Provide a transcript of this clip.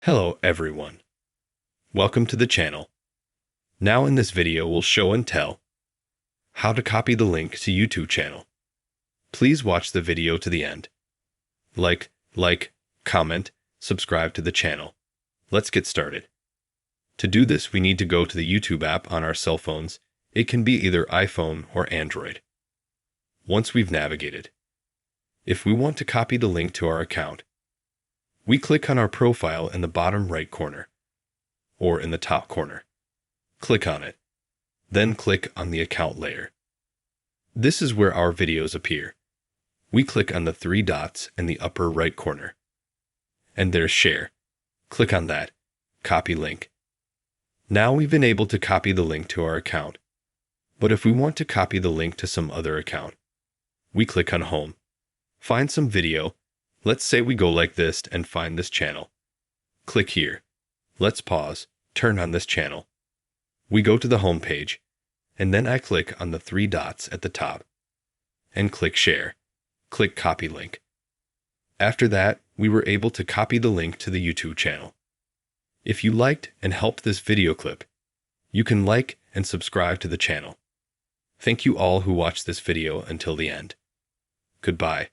Hello everyone. Welcome to the channel. Now in this video we'll show and tell how to copy the link to YouTube channel. Please watch the video to the end. Like, comment, subscribe to the channel. Let's get started. To do this we need to go to the YouTube app on our cell phones. It can be either iPhone or Android. Once we've navigated, if we want to copy the link to our account, we click on our profile in the bottom right corner, or in the top corner. Click on it. Then click on the account layer. This is where our videos appear. We click on the three dots in the upper right corner. And there's Share. Click on that. Copy link. Now we've been able to copy the link to our account. But if we want to copy the link to some other account, we click on Home. Find some video. Let's say we go like this and find this channel. Click here. Let's pause, turn on this channel. We go to the home page, and then I click on the three dots at the top, and click Share. Click Copy Link. After that, we were able to copy the link to the YouTube channel. If you liked and helped this video clip, you can like and subscribe to the channel. Thank you all who watched this video until the end. Goodbye.